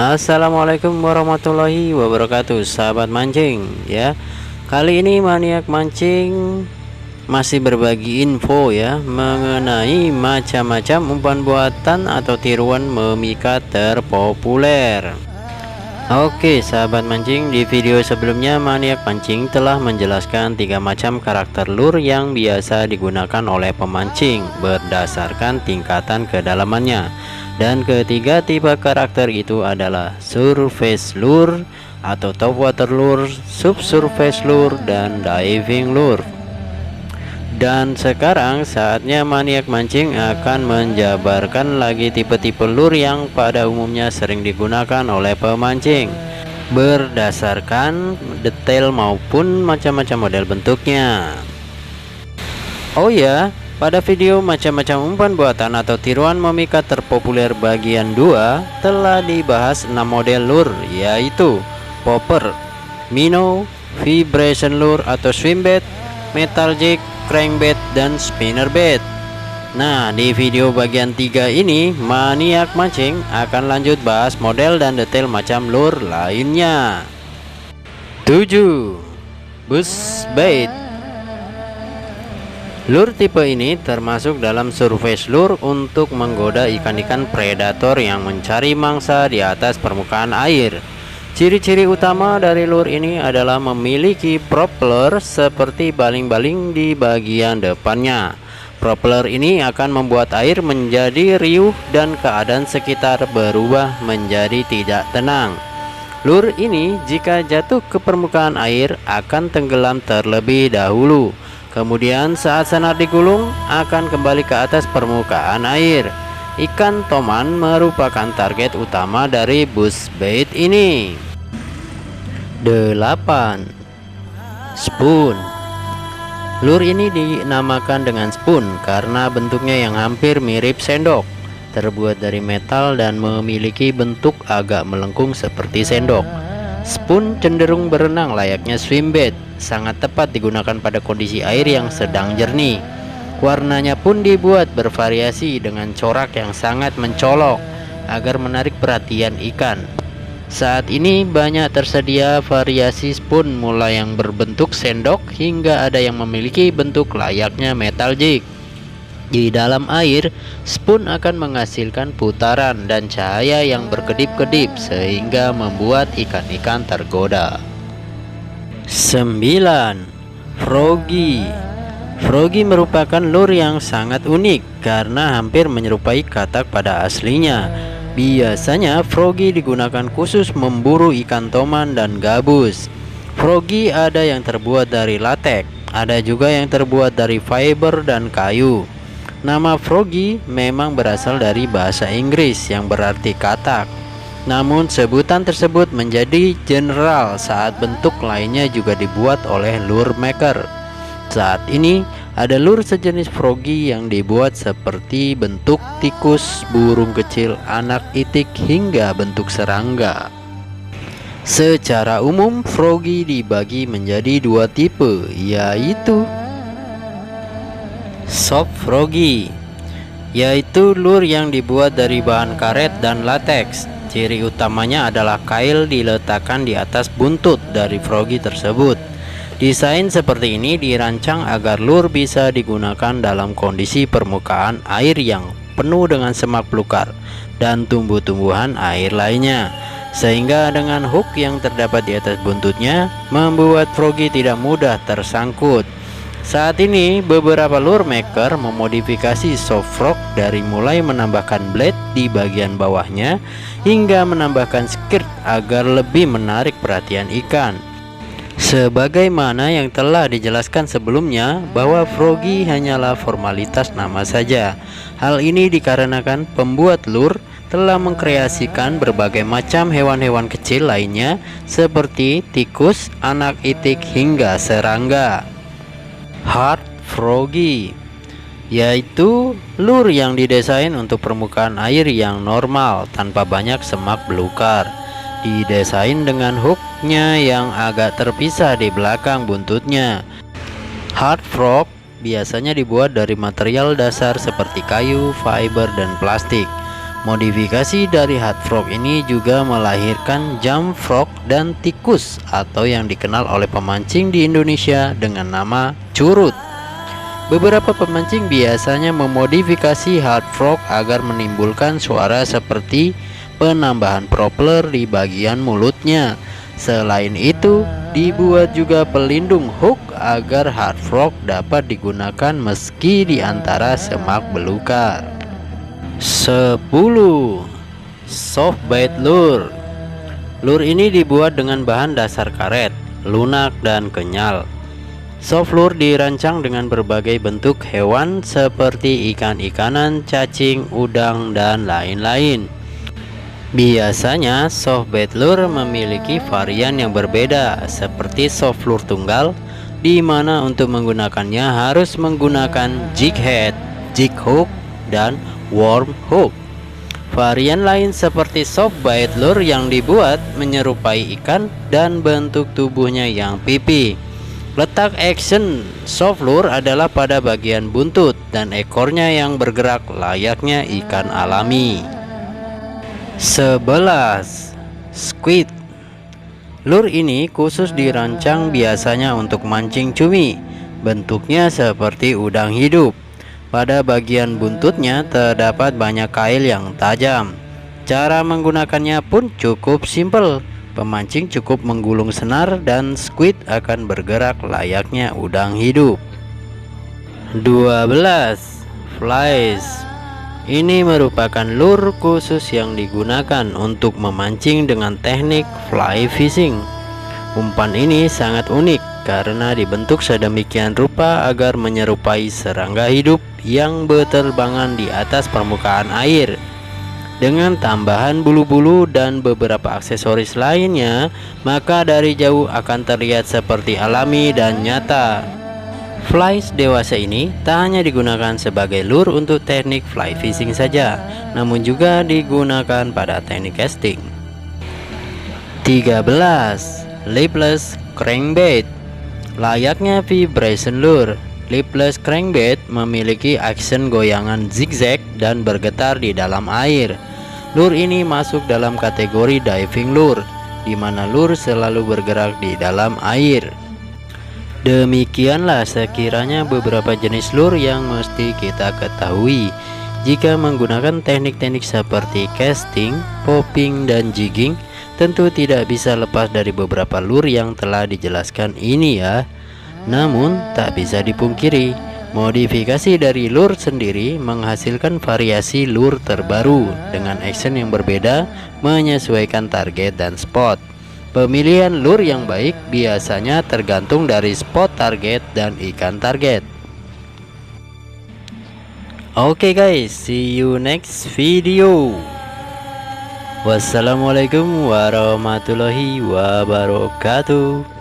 Assalamualaikum warahmatullahi wabarakatuh, sahabat mancing ya. Kali ini maniak mancing masih berbagi info ya mengenai macam-macam umpan buatan atau tiruan memikat terpopuler. Oke sahabat mancing, di video sebelumnya maniak mancing telah menjelaskan 3 macam karakter lure yang biasa digunakan oleh pemancing berdasarkan tingkatan kedalamannya. Dan ketiga tipe karakter itu adalah surface lure atau top water lure, subsurface lure, dan diving lure. Dan sekarang saatnya maniak mancing akan menjabarkan lagi tipe-tipe lure yang pada umumnya sering digunakan oleh pemancing berdasarkan detail maupun macam-macam model bentuknya. Oh ya, pada video macam-macam umpan buatan atau tiruan memikat terpopuler bagian 2 telah dibahas 6 model lure, yaitu popper, minnow, vibration lure atau swimbait, metal jig, crankbait, dan spinnerbait. Nah, di video bagian 3 ini maniak mancing akan lanjut bahas model dan detail macam lure lainnya. 7. Buzzbait. Lure tipe ini termasuk dalam surface lure untuk menggoda ikan-ikan predator yang mencari mangsa di atas permukaan air. Ciri-ciri utama dari lure ini adalah memiliki propeller seperti baling-baling di bagian depannya. Propeller ini akan membuat air menjadi riuh dan keadaan sekitar berubah menjadi tidak tenang. Lure ini jika jatuh ke permukaan air akan tenggelam terlebih dahulu. Kemudian saat senar digulung akan kembali ke atas permukaan air. Ikan toman merupakan target utama dari buzzbait ini. 8. Spoon. Lure ini dinamakan dengan spoon karena bentuknya yang hampir mirip sendok, terbuat dari metal dan memiliki bentuk agak melengkung seperti sendok. Spoon cenderung berenang layaknya swimbait, sangat tepat digunakan pada kondisi air yang sedang jernih. Warnanya pun dibuat bervariasi dengan corak yang sangat mencolok agar menarik perhatian ikan. Saat ini banyak tersedia variasi spoon mulai yang berbentuk sendok hingga ada yang memiliki bentuk layaknya metal jig. Di dalam air, spoon akan menghasilkan putaran dan cahaya yang berkedip-kedip sehingga membuat ikan-ikan tergoda. 9. Froggy. Froggy merupakan lure yang sangat unik karena hampir menyerupai katak pada aslinya. Biasanya froggy digunakan khusus memburu ikan toman dan gabus. Froggy ada yang terbuat dari latex, ada juga yang terbuat dari fiber dan kayu. Nama froggy memang berasal dari bahasa Inggris yang berarti katak. Namun sebutan tersebut menjadi general saat bentuk lainnya juga dibuat oleh lure maker. Saat ini ada lure sejenis froggy yang dibuat seperti bentuk tikus, burung kecil, anak itik, hingga bentuk serangga. Secara umum froggy dibagi menjadi 2 tipe, yaitu soft froggy, yaitu lure yang dibuat dari bahan karet dan latex. Ciri utamanya adalah kail diletakkan di atas buntut dari froggy tersebut. Desain seperti ini dirancang agar lure bisa digunakan dalam kondisi permukaan air yang penuh dengan semak belukar dan tumbuh-tumbuhan air lainnya, sehingga dengan hook yang terdapat di atas buntutnya membuat froggy tidak mudah tersangkut. Saat ini beberapa lure maker memodifikasi soft frog dari mulai menambahkan blade di bagian bawahnya hingga menambahkan skirt agar lebih menarik perhatian ikan. Sebagaimana yang telah dijelaskan sebelumnya bahwa froggy hanyalah formalitas nama saja. Hal ini dikarenakan pembuat lure telah mengkreasikan berbagai macam hewan-hewan kecil lainnya seperti tikus, anak itik, hingga serangga. Hard froggy, yaitu lure yang didesain untuk permukaan air yang normal tanpa banyak semak belukar. Didesain dengan hooknya yang agak terpisah di belakang buntutnya. Hard frog biasanya dibuat dari material dasar seperti kayu, fiber, dan plastik. Modifikasi dari hard frog ini juga melahirkan jump frog dan tikus atau yang dikenal oleh pemancing di Indonesia dengan nama curut. Beberapa pemancing biasanya memodifikasi hard frog agar menimbulkan suara seperti penambahan propeller di bagian mulutnya. Selain itu, dibuat juga pelindung hook agar hard frog dapat digunakan meski di antara semak belukar. 10. Soft bait lure. Lure ini dibuat dengan bahan dasar karet, lunak dan kenyal. Soft lure dirancang dengan berbagai bentuk hewan seperti ikan-ikanan, cacing, udang, dan lain-lain. Biasanya soft bait lure memiliki varian yang berbeda seperti soft lure tunggal, di mana untuk menggunakannya harus menggunakan jig head, jig hook, dan worm hook. Varian lain seperti soft bait lure yang dibuat menyerupai ikan dan bentuk tubuhnya yang pipi. Letak action soft lure adalah pada bagian buntut dan ekornya yang bergerak layaknya ikan alami. 11. Squid. Lure ini khusus dirancang biasanya untuk mancing cumi. Bentuknya seperti udang hidup. Pada bagian buntutnya terdapat banyak kail yang tajam. Cara menggunakannya pun cukup simpel. Pemancing cukup menggulung senar dan squid akan bergerak layaknya udang hidup. 12. Flies. Ini merupakan lure khusus yang digunakan untuk memancing dengan teknik fly fishing. Umpan ini sangat unik karena dibentuk sedemikian rupa agar menyerupai serangga hidup yang berterbangan di atas permukaan air. Dengan tambahan bulu-bulu dan beberapa aksesoris lainnya, maka dari jauh akan terlihat seperti alami dan nyata. Flies dewasa ini tak hanya digunakan sebagai lure untuk teknik fly fishing saja, namun juga digunakan pada teknik casting. 13. Lipless crankbait. Layaknya vibration lure, lipless crankbait memiliki action goyangan zigzag dan bergetar di dalam air. Lure ini masuk dalam kategori diving lure, di mana lure selalu bergerak di dalam air. Demikianlah sekiranya beberapa jenis lure yang mesti kita ketahui. Jika menggunakan teknik-teknik seperti casting, popping, dan jigging, tentu tidak bisa lepas dari beberapa lure yang telah dijelaskan ini ya. Namun tak bisa dipungkiri, modifikasi dari lure sendiri menghasilkan variasi lure terbaru dengan action yang berbeda menyesuaikan target dan spot. Pemilihan lure yang baik biasanya tergantung dari spot target dan ikan target. Oke guys, see you next video. Wassalamualaikum warahmatullahi wabarakatuh.